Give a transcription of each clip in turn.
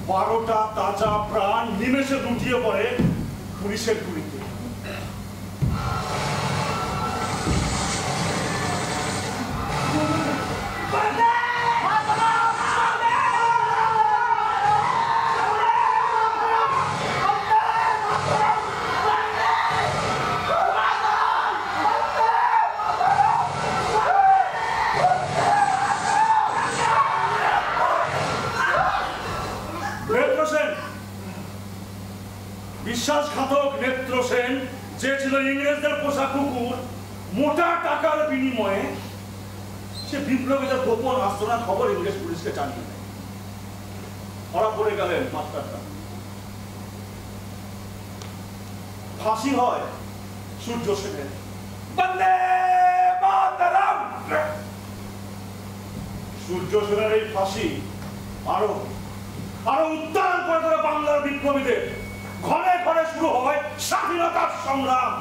বারোটা তাজা প্রাণ নিমেষে লুটিয়ে পড়ে পুলিশের গুলিতে। বিশ্বাসঘাতক নেত্র সেন, যে ছিল ইংরেজদের পোষা কুকুর, মোটা টাকার বিনিময়ে সে বিপ্লবীদের গোপন আস্তানার খবর ইংরেজ পুলিশকে জানিয়ে দেয়। ধরা পড়ে গেলেন মাস্টারটা। ফাঁসি হয় সূর্য সেনের। বন্দে মাতরম। সূর্য সেনের এই ফাঁসি আরো উত্তরণ করে দেবে বাংলার বিপ্লবীদের। ঘরে ঘরে শুরু হয় স্বাধীনতার সংগ্রাম।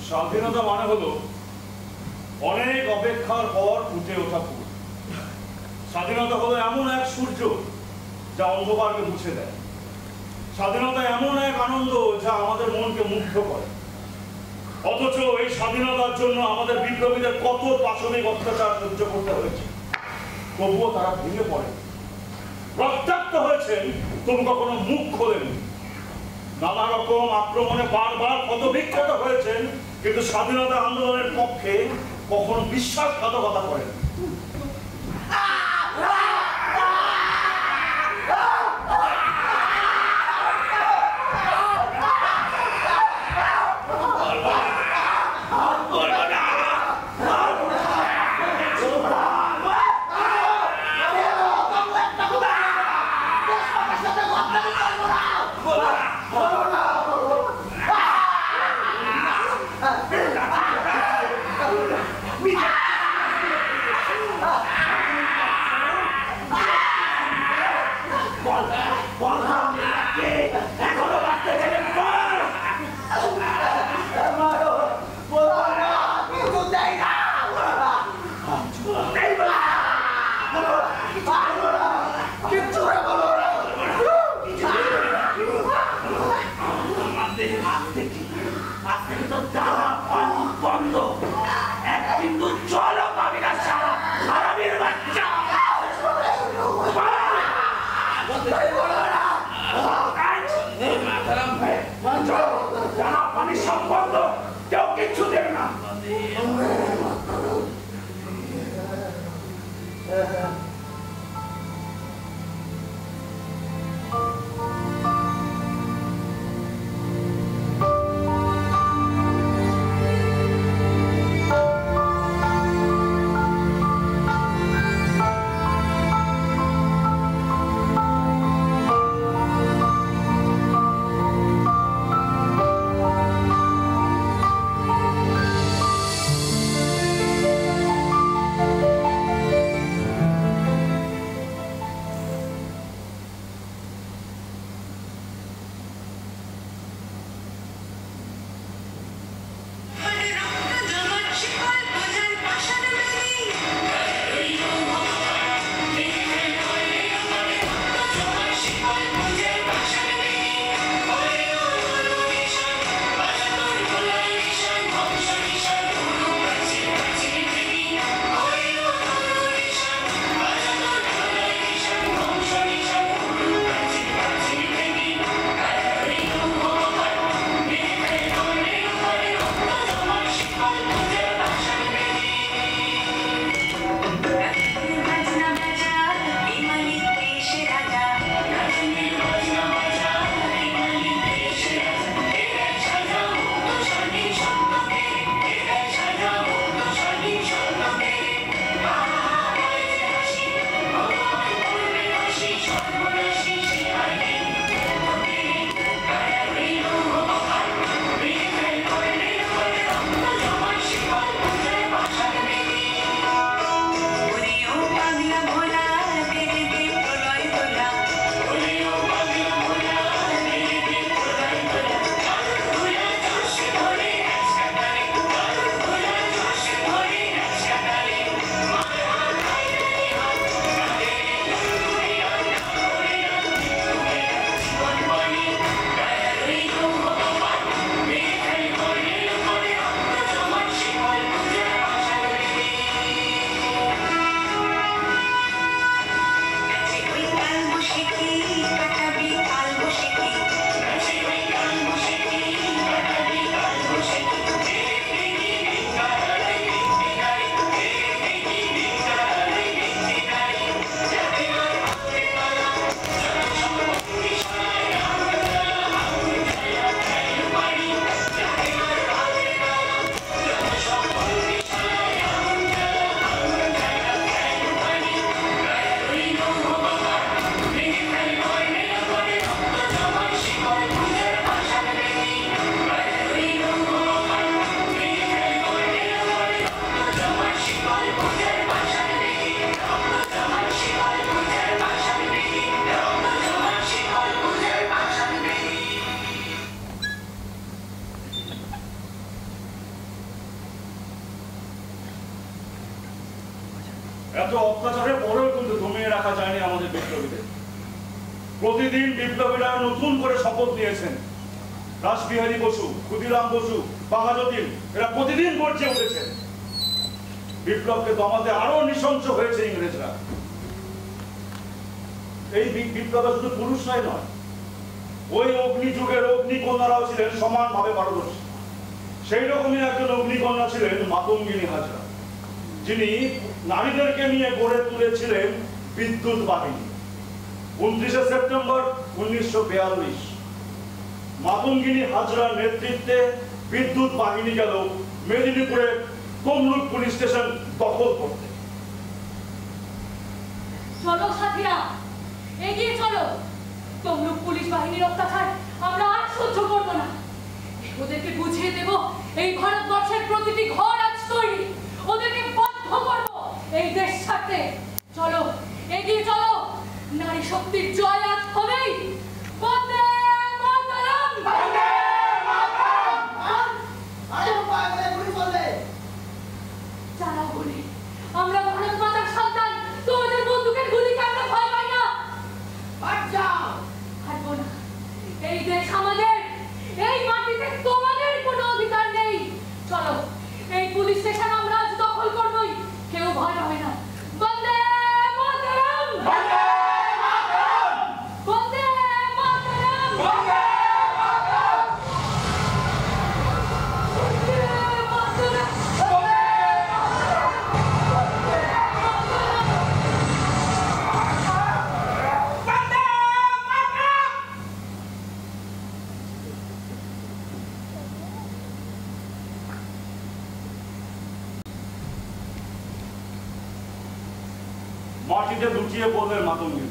স্বাধীনতা মানে হলো অনেক অপেক্ষার পর ফুটে ওঠা ফুল। স্বাধীনতা হলো এমন এক সূর্য যা অন্ধকারকে মুছে দেয়। স্বাধীনতা এমন এক আনন্দ যা আমাদের মনকে মুগ্ধ করে। অথচ এই স্বাধীনতার জন্য আমাদের বিপ্লবীদের কত পাশবিক অত্যাচার সহ্য করতে হয়েছে, তবুও তারা ভেঙে পড়ে। রক্তাক্ত হয়েছেন, তবু কখনো মুখ খোলেন। নানা রকম আক্রমণে বারবার ক্ষতবিক্ষত হয়েছেন, কিন্তু স্বাধীনতা আন্দোলনের পক্ষে কখনো বিশ্বাসঘাতকতা করেন। এত অত্যাচারের পরেও কিন্তু দমিয়ে রাখা যায়নি আমাদের বিপ্লবীদের। প্রতিদিন বিপ্লবীরা নতুন করে শপথ নিয়েছেন। রাসবিহারী বসু, ক্ষুদিরাম বসু, বাঘাযতীন এরা প্রতিদিন গর্জে উঠেছেন। বিপ্লবকে দমাতে আরো নৃশংস হয়েছে ইংরেজরা। এই বিপ্লবে শুধু পুরুষরাই নয়, ওই অগ্নিযুগের অগ্নিকন্যারাও ছিলেন সমানভাবে পারদর্শী। সেই রকমই একজন অগ্নিকন্যা ছিলেন মাতঙ্গিনী হাজরা, যিনি নারীদেরকে নিয়ে গড়ে তুলেছিলেন বিদ্যুৎ বাহিনী। 29শে সেপ্টেম্বর 1942 মাতঙ্গিনী হাজরার নেতৃত্বে বিদ্যুৎ বাহিনী গেল মেদিনীপুরে তমলুক পুলিশ স্টেশন দখল করতে। চলো সাথীরা, এগিয়ে চলো। তমলুক পুলিশ বাহিনীর অত্যাচার আমরা আর সহ্য করব না। ওদেরকে বুঝিয়ে দেব এই ভারতবর্ষের প্রতিটি ঘর আজ তৈরি। ওদেরকে বাধ্য করব এই দেশ ছাড়তে। চলো, এগিয়ে চলো। নারী শক্তির জয় আজ হবেই। বন্দে মাতরম! বন্দে মাতরম! আরে পাগলে গুলি চলে। চালাও গুলি। আমরা ভারত মাতার সন্তান। তোমাদের বন্দুকের গুলিকে আমরা ভয় পাই না। আচ্ছা, হারবো না। এই দেশ আমাদের। এই মাটিতে তোমাদের কোনো অধিকার নেই। চলো, এই পুলিশ স্টেশন আমরা আজ দখল করবই। কেউ ভয় পাবে না। বন্দে মাতরম! বন্দে মাতরম! বন্দে মাতরম! বন্দে মাতরম! বন্দে মাতরম! মাটিতে লুটিয়ে পড়লেন মাতঙ্গিনী।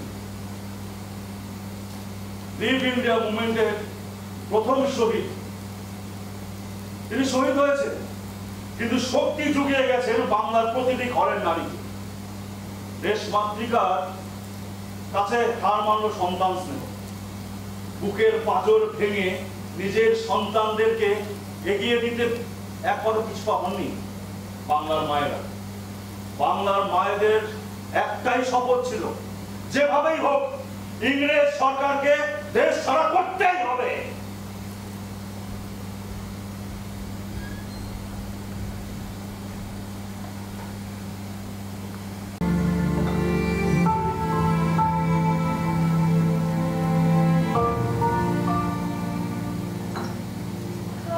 লিভ ইন্ডিয়া মুভমেন্টের প্রথম শহীদ। তিনি শহীদ হয়েছে, কিন্তু শক্তি জুগিয়ে গেছেন বাংলার প্রতিটি ঘরের নারীকে। দেশ মাতৃকার কাছে হার মানল সন্তান স্নেহ। বুকের পাঁজর ভেঙে নিজের সন্তানদেরকে এগিয়ে দিতে একবারও পিছপা হননি বাংলার মায়েরা। বাংলার মায়েদের একটাই শপথ ছিল, যেভাবেই হোক ইংরেজ সরকারকে দেশ ছাড়া করতেই হবে।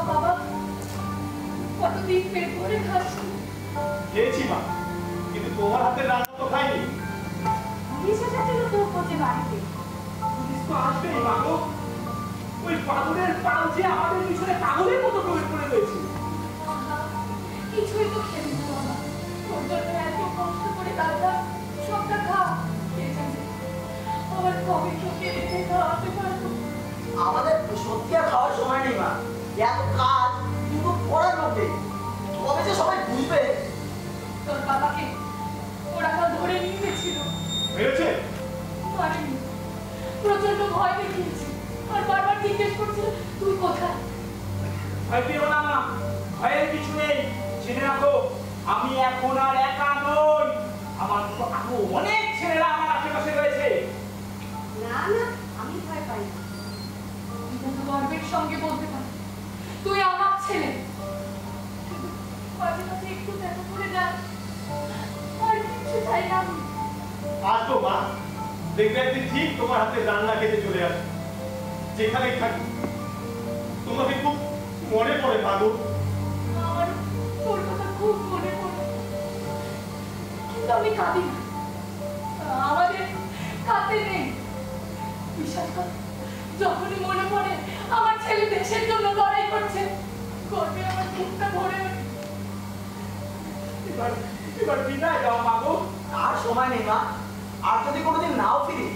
বাবা, কতদিন পেট ভরে খাচ্ছি। খেয়েছি মা, কিন্তু তোমার হাতের রান্না তো খাইনি। পুলিশ এসেছিল তোর কোচে বাড়িতে। পুলিশ তো আসবেই মা গো। ওই পাগলের পাল যে আমাদের পিছনে পাগলের মতো প্রবেশ করে রয়েছে। কিছুই তো খেলি না বাবা। তোর জন্য এত কষ্ট করে দাদা সবটা খা। খেয়ে যাবে। আবার কবে তোকে রেখে খাওয়াতে পারবো? আমাদের সত্যি আর খাওয়ার সময় নেই মা। এত কাজ, কিন্তু পড়ার লোক নেই। কবে যে সবাই বুঝবে। তোর বাবাকে ওরা কাল ধরে নিয়ে গেছিল। হয়েছে? মারেনি। প্রচন্ড ভয় দেখিয়েছি। আর বারবার জিজ্ঞেস করছিল তুই কোথায়। ভয় পেও না মা, ভয়ের কিছু নেই। জেনে রাখো, আমি এখন আর একা নই। আমার তো আরো অনেক ছেলেরা আমার আশেপাশে রয়েছে। না না, আমি ভয় পাই না। আমি যেন গর্বের সঙ্গে বলতে পারি তুই আমার ছেলে। শুধু মাঝে মাঝে একটু দেখা করে যা, আর কিছু চাই না আমি। আসবো মা, দেখবে একদিন ঠিক তোমার হাতে রান্না খেতে চলে আসবে। যেখানেই থাকি তোমাকে খুব মনে পড়ে মা গো। আমার তোর কথা খুব মনে পড়ে, কিন্তু আমি কাঁদি না। আমাদের কাঁদতে নেই। বিশ্বাস কর, যখনই মনে পড়ে আমার ছেলে দেশের জন্য লড়াই করছে, গর্বে আমার বুকটা ভরে ওঠে। এবার বিদায় দাও মা গো। আর সময় নেই মা। আর যদি কোনোদিন নাও ফিরি,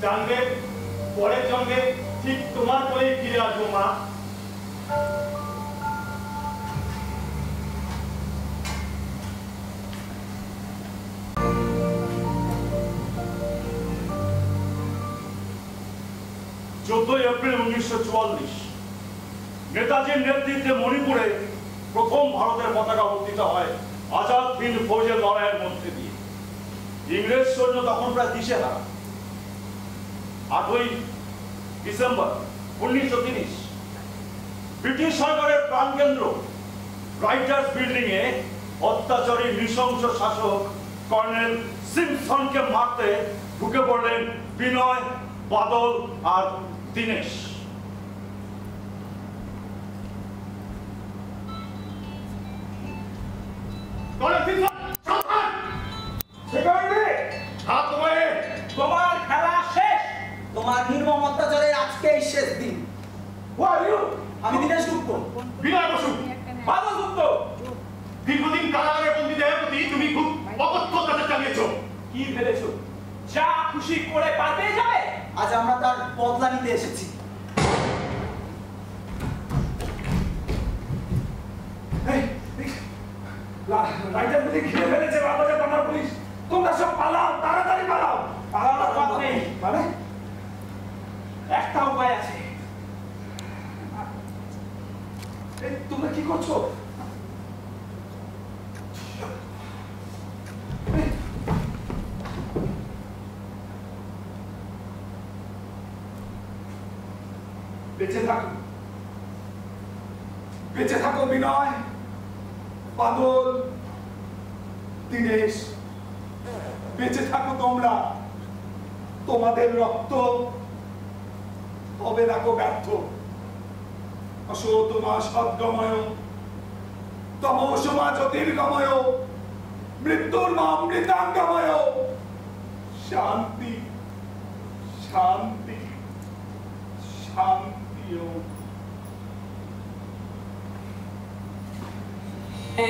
জানবে পরের জন্মে ঠিক তোমার কোলেই ফিরে আসবো মা। এপ্রিল 1944 নেতাজির নেতৃত্বে মণিপুরে প্রথম ভারতের পতাকা উত্তোলিত হয় আজাদ হিন্দ ফৌজের লড়াইয়ের মধ্যে দিয়ে। ইংরেজ সৈন্য তখন প্রায় দিশেহারা। 8ই ডিসেম্বর 1930 ব্রিটিশ সরকারের প্রাণকেন্দ্র রাইটার্স বিল্ডিং এ অত্যাচারী নৃশংস শাসক কর্নেল সিম্পসনকে মারতে ঢুকে পড়লেন বিনয়, বাদল আর দীনেশ। তোমার খেলা শেষ। তোমার নির্মম অত্যাচারের আজকেই শেষ দিন। আমি দীনেশ গুপ্ত। বিনয় বসু। বাদল গুপ্ত। দীর্ঘদিন কারাগারে বন্দীদের প্রতি তুমি খুব অকথ্য অত্যাচার চালিয়েছো। কি ভেবেছো যা খুশি করে পার পেয়ে যাবে? আজ আমরা তার বদলা নিতে এসেছি। রাইটার বিল্ডিং ঘিরে ফেলেছে বাবাজাত আমার পুলিশ। তোমরা সব পালাও, তাড়াতাড়ি পালাও। পালানোর পথ নেই। মানে একটা উপায় আছে। তোমরা কি করছো? বেঁচে থাকো, বেঁচে থাকো বিনয়, বাদল, দীনেশ, বেঁচে থাকো তোমরা। তোমাদের রক্ত হবে না কো ব্যর্থ। অসতমা সদ্গময়, তমোসমা জ্যোতির্গময়, মৃত্যুর মা অমৃতাঙ্গময়। শান্তি শান্তি শান্তি।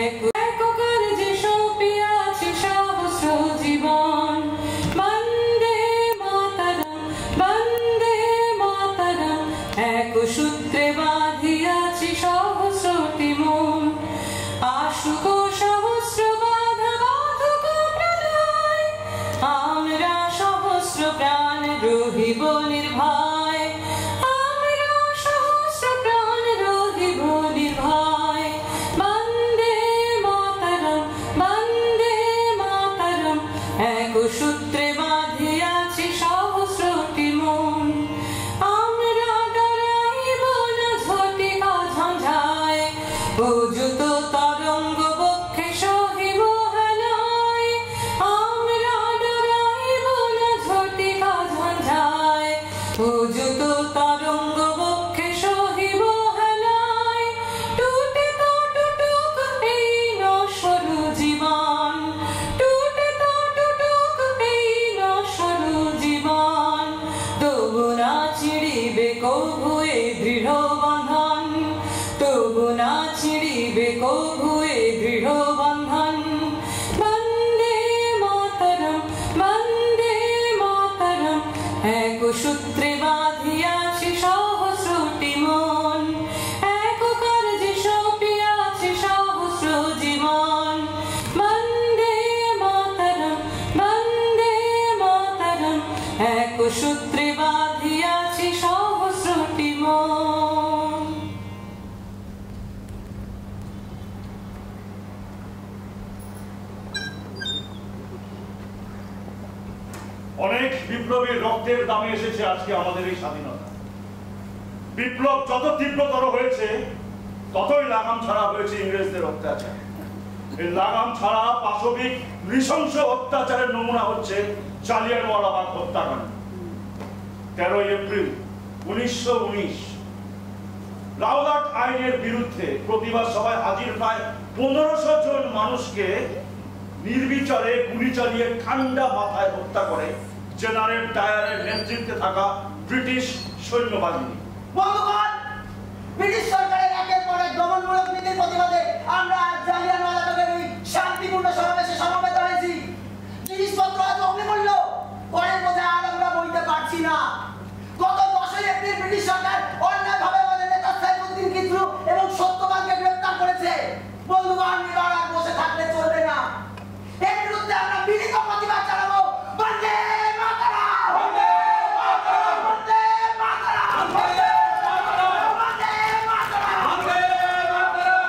এককার যে সপিয়াছে সহস্র জীবন, বন্দে মাতরম বন্দে মাতরম। এক সূত্রে বাঁধিয়াছি সহস্রটি মন, আশুক সহস্র বাধা বাধক প্রলয়। আমরা সহস্র প্রাণ রহিব নির্ভয়, আমরা সহস্র প্রাণ রহিব নির্ভয়। বন্দে মাতরম বন্দে মাতরম। এক সূত্রে বাঁধিয়াছি সহস্রটি মন, আমরা ডরাইব না ঝটিকা ঝঞ্ঝায়। উজুত তরঙ্গ বক্ষে সহিব হেলায়, আমরা ডরাইব না ঝটিকা ঝঞ্ঝায়। উজুত তরঙ্গ বক্ষে সহিব হেলায়। টুটে তো টুটুক এই নশ্বর জীবন, টুটে তো টুটুক এই নশ্বর জীবন। তবু না ছিড়িবে কভু এ দৃঢ় বন্ধন, তবু না ছিড়িবে কভু এ দৃঢ় বন্ধন। বন্দে মাতরম বন্দে মাতরম। এক সূত্রে বাঁধিয়াছি সহস্রটি মন, এক কার্যে সপিয়াছি সহস্র জীবন। বন্দে মাতরম বন্দে মাতরম। এক সূত্রে বাঁধিয়াছি সহস্রটি মন। অনেক বিপ্লবীর রক্তের দামে এসেছে আজকে আমাদের এই স্বাধীনতা। বিপ্লব যত তীব্রতর হয়েছে ততই লাগাম ছাড়া হয়েছে ইংরেজদের অত্যাচার। এই লাগাম ছাড়া পাশবিক নৃশংস অত্যাচারের নমুনা হচ্ছে জালিয়ানওয়ালাবাগ হত্যাকাণ্ড। 13 এপ্রিল 1919 রাওলাট আইনের বিরুদ্ধে প্রতিবাদ সভায় হাজির প্রায় 1500 জন মানুষকে নির্বিচারে গুলি চালিয়ে ঠান্ডা মাথায় হত্যা করে জেনারেল ডায়ারের নেতৃত্বে থাকা ব্রিটিশ সৈন্যবাহিনী। বন্ধুগণ, ব্রিটিশ সরকারের একের পর এক দমনমূলক নীতির প্রতিবাদে আমরা আজ জালিয়ানওয়ালাবাগের এই শান্তিপূর্ণ সমাবেশে সমবেত হয়েছি। জিনিসপত্র আজ অগ্নিমূল্য, করের বোঝা আর আমরা বইতে পারছি না। গত 10 এপ্রিল ব্রিটিশ সরকার অন্যায়ভাবে আমাদের নেতা সাইফুদ্দিন কিচলু এবং সত্যবানকে গ্রেফতার করেছে। বন্ধুগণ, এবার আর বসে থাকলে চলবে না। এর বিরুদ্ধে আমরা মিলিত প্রতিবাদ জানাবো। বন্দে মাতরম বন্দে মাতরম বন্দে মাতরম বন্দে মাতরম বন্দে মাতরম বন্দে মাতরম।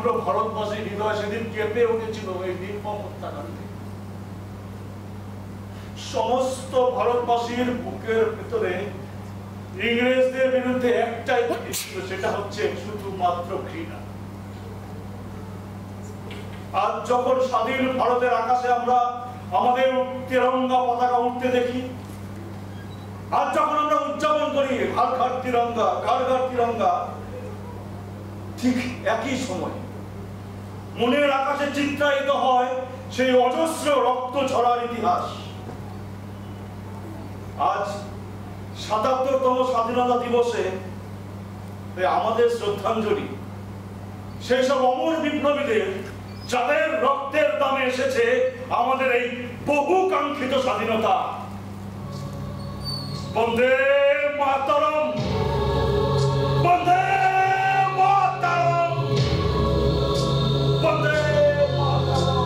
সমগ্র ভারতবাসীর হৃদয় সেদিন কেঁপে উঠেছিল এই নির্মম হত্যাকাণ্ডে। সমস্ত ভারতবাসীর বুকের ভেতরে ইংরেজদের বিরুদ্ধে একটাই ছিল, সেটা হচ্ছে শুধুমাত্র ঘৃণা। আজ যখন স্বাধীন ভারতের আকাশে আমরা আমাদের তিরঙ্গা পতাকা উঠতে দেখি, আজ যখন আমরা উদযাপন করি ঘর ঘর তিরঙ্গা, ঘর ঘর তিরঙ্গা, ঠিক একই সময় মনের আকাশে চিত্রায়িত হয় সেই অজস্র রক্ত ঝরার ইতিহাস। আজ ৭৭তম স্বাধীনতা দিবসে আমাদের শ্রদ্ধাঞ্জলি সেই সব অমর বিপ্লবীদের যাদের রক্তের দামে এসেছে আমাদের এই বহু কাঙ্ক্ষিত স্বাধীনতা। বন্দে মাতরম, বন্দে মাতরম, বন্দে মাতরম।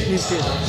Please do that.